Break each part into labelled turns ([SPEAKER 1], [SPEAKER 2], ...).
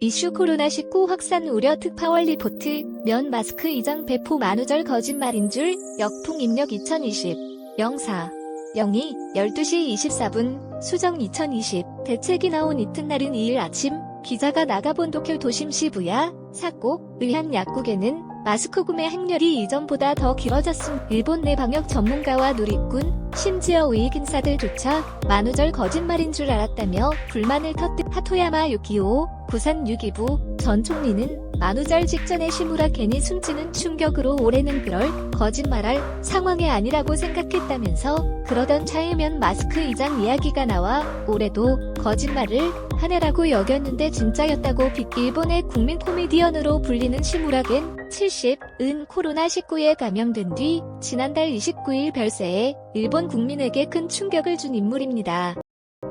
[SPEAKER 1] 이슈 코로나19 확산 우려 특파원 리포트, 면 마스크 이장 배포 만우절 거짓말인 줄, 역풍 입력 2020, 04, 02, 12시 24분, 수정 2020, 대책이 나온 이튿날인 2일 아침, 기자가 나가본 도쿄 도심 시부야, 사고, 의한 약국에는 마스크 구매 행렬이 이전보다 더 길어졌습니다. 일본 내 방역 전문가와 누리꾼, 심지어 우익 인사들조차 만우절 거짓말인 줄 알았다며 불만을 터뜨린 하토야마 유키오 부산 유기부 전 총리는 만우절 직전에 시무라켄이 숨지는 충격으로 올해는 그럴 거짓말할 상황이 아니라고 생각했다면서 그러던 차이면 마스크 이장 이야기가 나와 올해도 거짓말을 한 해라고 여겼는데 진짜였다고 일본의 국민 코미디언으로 불리는 시무라켄 70은 코로나19에 감염된 뒤 지난달 29일 별세에 일본 국민에게 큰 충격을 준 인물입니다.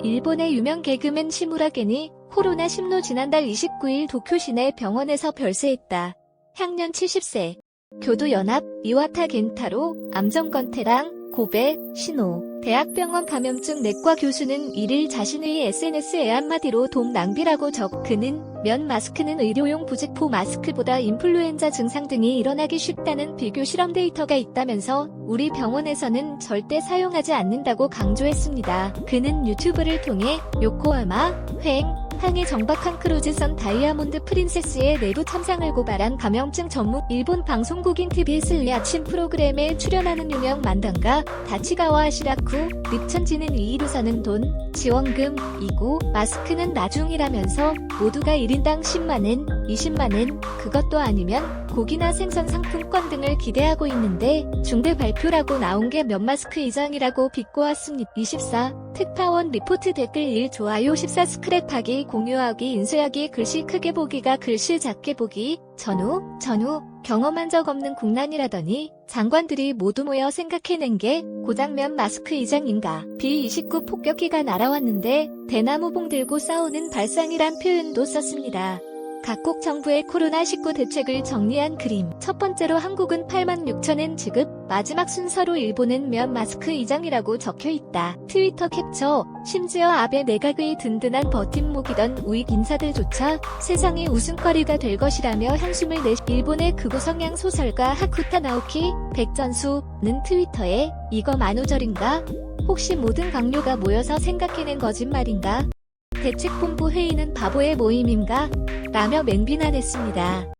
[SPEAKER 1] 일본의 유명 개그맨 시무라켄이 코로나19로 지난달 29일 도쿄 시내 병원에서 별세했다. 향년 70세. 교도연합, 이와타 겐타로, 암정건태랑, 고베, 신호, 대학병원 감염증 내과 교수는 1일 자신의 SNS에 한마디로 돈 낭비라고 그는 면 마스크는 의료용 부직포 마스크보다 인플루엔자 증상 등이 일어나기 쉽다는 비교 실험 데이터가 있다면서 우리 병원에서는 절대 사용하지 않는다고 강조했습니다. 그는 유튜브를 통해 요코하마, 항해 정박한 크루즈선 다이아몬드 프린세스의 내부 참상을 고발한 감염증 전문 일본 방송국인 TBS의 아침 프로그램에 출연하는 유명 만담가 다치가와 시라쿠 립천지는 2일 우선은 돈, 지원금이고 마스크는 나중이라면서 모두가 1인당 10만엔, 20만엔, 그것도 아니면 고기나 생선 상품권 등을 기대하고 있는데 중대 발표라고 나온 게 면 마스크 이장이라고 비꼬았습니다. 24. 특파원 리포트 댓글 1 좋아요 14 스크랩하기 공유하기 인쇄하기 글씨 크게 보기가 글씨 작게 보기 전후 경험한 적 없는 국난이라더니 장관들이 모두 모여 생각해낸 게 고작 면 마스크 이장인가. B29 폭격기가 날아왔는데 대나무봉 들고 싸우는 발상이란 표현도 썼습니다. 각국 정부의 코로나19 대책을 정리한 그림. 첫 번째로 한국은 86,000엔 지급, 마지막 순서로 일본은 면 마스크 이장이라고 적혀있다. 트위터 캡처. 심지어 아베 내각의 든든한 버팀목이던 우익 인사들조차 세상이 웃음거리가 될 것이라며 한숨을 일본의 극우 성향 소설가 하쿠타 나오키 백전수는 트위터에 이거 만우절인가? 혹시 모든 강요가 모여서 생각해낸 거짓말인가? 대책본부 회의는 바보의 모임인가? 라며 맹비난했습니다.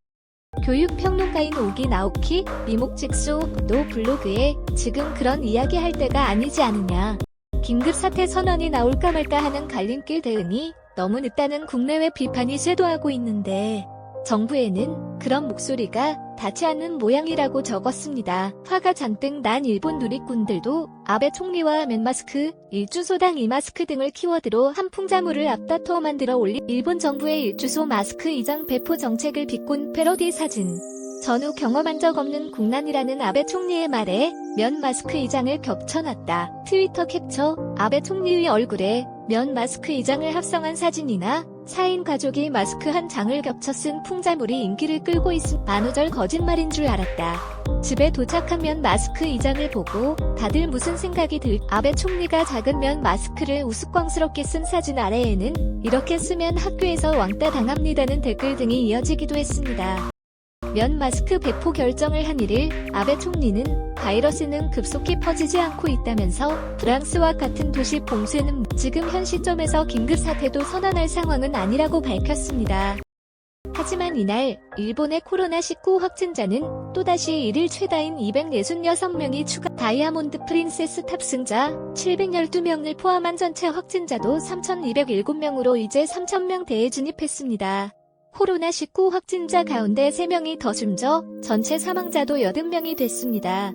[SPEAKER 1] 교육평론가인 오기 나오키 미목직수도 블로그에 지금 그런 이야기 할 때가 아니지 않느냐. 긴급사태 선언이 나올까 말까 하는 갈림길 대응이 너무 늦다는 국내외 비판이 쇄도하고 있는데 정부에는 그런 목소리가 닿지 않는 모양이라고 적었습니다. 화가 잔뜩 난 일본 누리꾼들도 아베 총리와 맨마스크, 일주소당 이마스크 등을 키워드로 한 풍자물을 앞다퉈 만들어 올린 일본 정부의 일주소 마스크 이장 배포 정책을 비꼰 패러디 사진. 전후 경험한 적 없는 국난이라는 아베 총리의 말에 면 마스크 이장을 겹쳐놨다. 트위터 캡처. 아베 총리의 얼굴에 면 마스크 이장을 합성한 사진이나 4인 가족이 마스크 한 장을 겹쳐 쓴 풍자물이 인기를 끌고 있음. 만우절 거짓말인 줄 알았다. 집에 도착한 면 마스크 이장을 보고 다들 무슨 생각이 아베 총리가 작은 면 마스크를 우스꽝스럽게 쓴 사진 아래에는 이렇게 쓰면 학교에서 왕따 당합니다는 댓글 등이 이어지기도 했습니다. 면 마스크 배포 결정을 한 1일 아베 총리는 바이러스는 급속히 퍼지지 않고 있다면서 프랑스와 같은 도시 봉쇄는 지금 현 시점에서 긴급사태도 선언할 상황은 아니라고 밝혔습니다. 하지만 이날 일본의 코로나19 확진자는 또다시 1일 최다인 266명이 추가. 다이아몬드 프린세스 탑승자 712명을 포함한 전체 확진자도 3,207명으로 이제 3,000명대에 진입했습니다. 코로나19 확진자 가운데 3명이 더 숨져 전체 사망자도 80명이 됐습니다.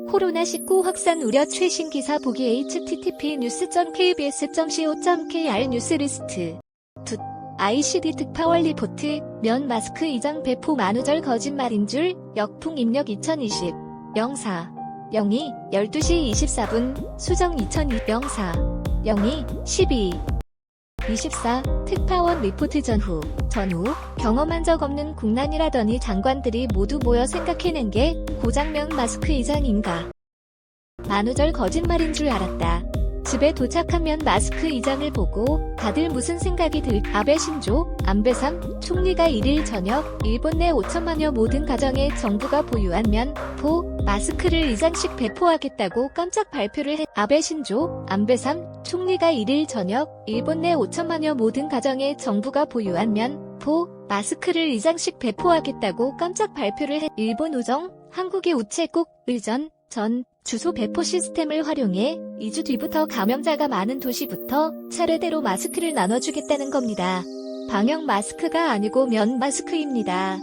[SPEAKER 1] 코로나19 확산 우려 최신 기사 보기 http://news.kbs.co.kr 뉴스리스트. ICD 특파원 리포트, 면 마스크 이장 배포 만우절 거짓말인 줄, 역풍 입력 2020, 04, 02, 12시 24분, 수정 2020, 04, 02, 12. 24. 특파원 리포트 전후, 경험한 적 없는 국난이라더니 장관들이 모두 모여 생각해낸 게 고작 면 마스크 이장인가. 만우절 거짓말인 줄 알았다. 집에 도착한 면 마스크 이장을 보고 다들 무슨 생각이 아베 신조 안배삼 총리가 1일 저녁 일본 내 5천만여 모든 가정에 정부가 보유한 면포 마스크를 이장식 배포하겠다고 깜짝 발표를 아베 신조 안배삼 총리가 1일 저녁 일본 내 5천만여 모든 가정에 정부가 보유한 면포 마스크를 이장식 배포하겠다고 깜짝 발표를 일본 우정 한국의 우체국 의전 전 주소 배포 시스템을 활용해 2주 뒤부터 감염자가 많은 도시부터 차례대로 마스크를 나눠주겠다는 겁니다. 방역 마스크가 아니고 면 마스크입니다.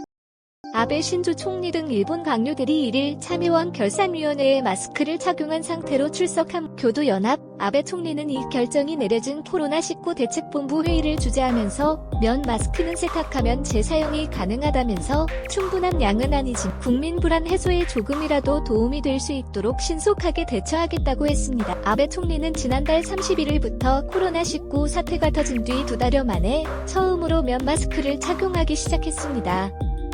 [SPEAKER 1] 아베 신조 총리 등 일본 강요들이 1일 참의원 결산위원회에 마스크를 착용한 상태로 출석한 교도연합 아베 총리는 이 결정이 내려진 코로나19 대책본부 회의를 주재하면서 면 마스크는 세탁하면 재사용이 가능하다면서 충분한 양은 아니지만 국민 불안 해소에 조금이라도 도움이 될 수 있도록 신속하게 대처하겠다고 했습니다. 아베 총리는 지난달 31일부터 코로나19 사태가 터진 뒤 2달여 만에 처음으로 면 마스크를 착용하기 시작했습니다.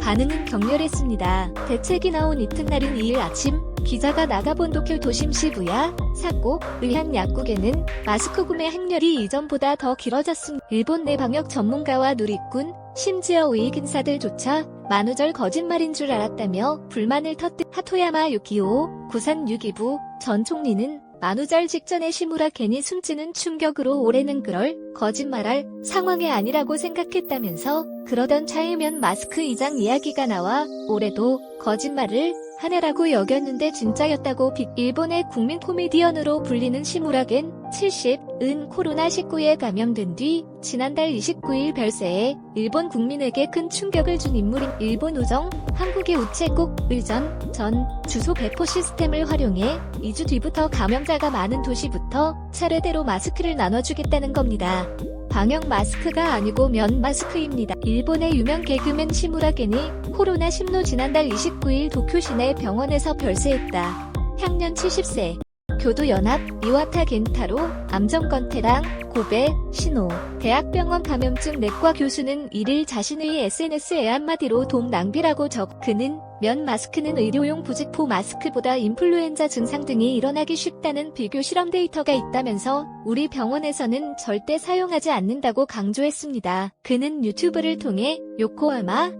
[SPEAKER 1] 반응은 격렬했습니다. 대책이 나온 이튿날인 2일 아침 기자가 나가본 도쿄 도심 시부야 사고 의한 약국에는 마스크 구매 행렬이 이전보다 더 길어졌습니다. 일본 내 방역 전문가와 누리꾼 심지어 우익 인사들조차 만우절 거짓말인 줄 알았다며 불만을 터뜨린 하토야마 유키오 구산 유기부 전 총리는 만우절 직전에 시무라 괜히 숨지는 충격으로 올해는 그럴 거짓말할 상황이 아니라고 생각했다면서 그러던 차에 면 마스크 이장 이야기가 나와 올해도 거짓말을 한 해라고 여겼는데 진짜였다고 일본의 국민 코미디언으로 불리는 시무라겐 70은 코로나19에 감염된 뒤 지난달 29일 별세에 일본 국민에게 큰 충격을 준 인물인 일본 우정 한국의 우체국 의전 전 주소 배포 시스템을 활용해 2주 뒤부터 감염자가 많은 도시부터 차례대로 마스크를 나눠주겠다는 겁니다. 방역 마스크가 아니고 면 마스크입니다. 일본의 유명 개그맨 시무라겐이 코로나19로 지난달 29일 도쿄 시내 병원에서 별세했다. 향년 70세. 교도연합 이와타 겐타로 암정건태랑 고베 신호 대학병원 감염증 내과 교수는 1일 자신의 SNS에 한마디로 돈 낭비라고 그는 면 마스크는 의료용 부직포 마스크보다 인플루엔자 증상 등이 일어나기 쉽다는 비교 실험 데이터가 있다면서 우리 병원에서는 절대 사용하지 않는다고 강조했습니다. 그는 유튜브를 통해 요코하마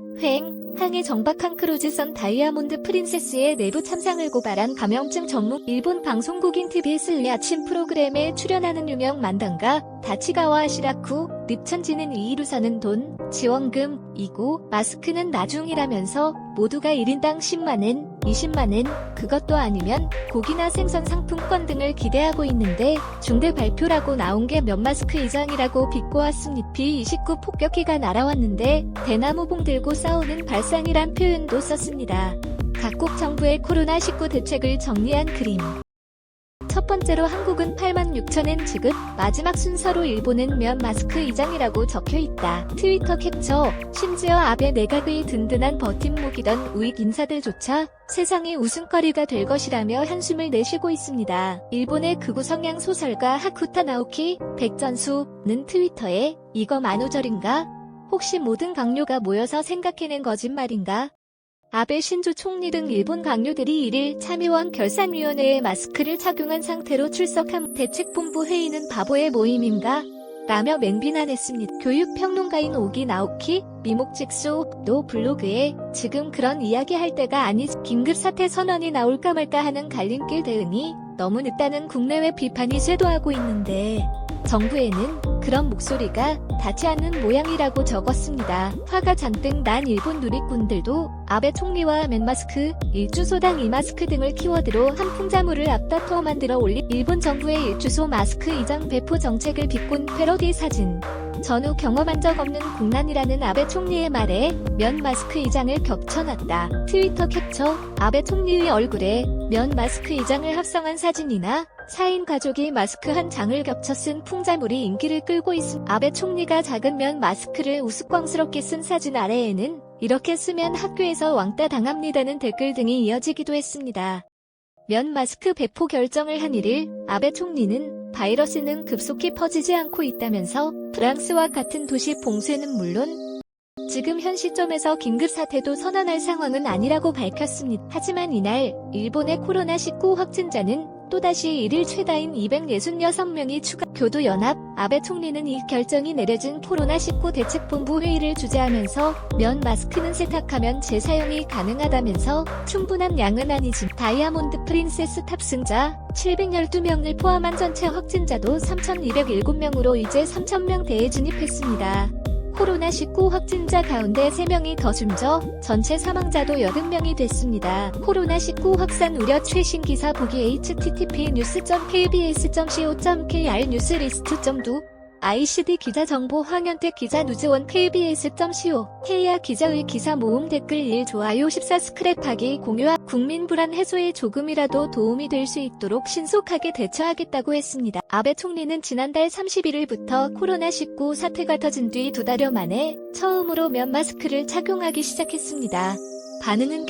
[SPEAKER 1] 항해 정박한 크루즈선 다이아몬드 프린세스의 내부 참상을 고발한 감염증 전문 일본 방송국인 TBS의 아침 프로그램에 출연하는 유명 만담가 다치가와 시라쿠 립천지는 이이루서는 돈 지원금이고 마스크는 나중이라면서 모두가 1인당 10만엔 20만엔 그것도 아니면 고기나 생선 상품권 등을 기대하고 있는데 중대 발표라고 나온 게 면 마스크 이장이라고 비꼬았습니다. B29 폭격기가 날아왔는데 대나무봉 들고 싸우는 발상이란 표현도 썼습니다. 각국 정부의 코로나19 대책을 정리한 그림. 첫 번째로 한국은 86,000엔 지급, 마지막 순서로 일본은 면 마스크 이장이라고 적혀있다. 트위터 캡처, 심지어 아베 내각의 든든한 버팀목이던 우익 인사들조차 세상의 웃음거리가 될 것이라며 한숨을 내쉬고 있습니다. 일본의 극우 성향 소설가 하쿠타 나오키 백전수는 트위터에 이거 만우절인가? 혹시 모든 강요가 모여서 생각해낸 거짓말인가? 아베 신조 총리 등 일본 강요들이 1일 참의원 결산위원회에 마스크를 착용한 상태로 출석한 대책본부 회의는 바보의 모임인가? 라며 맹비난했습니다. 교육평론가인 오기 나오키 미목직소도 블로그에 지금 그런 이야기 할 때가 아니 긴급사태 선언이 나올까 말까 하는 갈림길 대응이 너무 늦다는 국내외 비판이 쇄도하고 있는데 정부에는 그런 목소리가 닿지 않는 모양이라고 적었습니다. 화가 잔뜩 난 일본 누리꾼들도 아베 총리와 면 마스크, 일주소당 이마스크 등을 키워드로 한 풍자물을 앞다퉈 만들어 올린 일본 정부의 일주소 마스크 이장 배포 정책을 비꼰 패러디 사진. 전후 경험한 적 없는 국난이라는 아베 총리의 말에 면 마스크 이장을 겹쳐놨다. 트위터 캡처, 아베 총리의 얼굴에 면 마스크 이장을 합성한 사진이나 4인 가족이 마스크 한 장을 겹쳐 쓴 풍자물이 인기를 끌고 있습니다. 아베 총리가 작은 면 마스크를 우스꽝스럽게 쓴 사진 아래에는 이렇게 쓰면 학교에서 왕따 당합니다는 댓글 등이 이어지기도 했습니다. 면 마스크 배포 결정을 한 1일 아베 총리는 바이러스는 급속히 퍼지지 않고 있다면서 프랑스와 같은 도시 봉쇄는 물론 지금 현 시점에서 긴급사태도 선언할 상황은 아니라고 밝혔습니다. 하지만 이날 일본의 코로나19 확진자는 또다시 일일 최다인 266명이 추가. 교도연합, 아베 총리는 이 결정이 내려진 코로나19 대책본부 회의를 주재하면서 면 마스크는 세탁하면 재사용이 가능하다면서 충분한 양은 아니지만 다이아몬드 프린세스 탑승자 712명을 포함한 전체 확진자도 3,207명으로 이제 3,000명대에 진입했습니다. 코로나19 확진자 가운데 3명이 더 숨져 전체 사망자도 80명이 됐습니다. 코로나19 확산 우려 최신 기사 보기 http://news.kbs.co.kr 뉴스리스트.도 ICD 기자 정보 황현택 기자 누즈원 kbs.co 헤이야 기자의 기사 모음 댓글 1 좋아요 14 스크랩하기 공유와 국민 불안 해소에 조금이라도 도움이 될 수 있도록 신속하게 대처하겠다고 했습니다. 아베 총리는 지난달 31일부터 코로나19 사태가 터진 뒤 2달여 만에 처음으로 면 마스크를 착용하기 시작했습니다. 반응은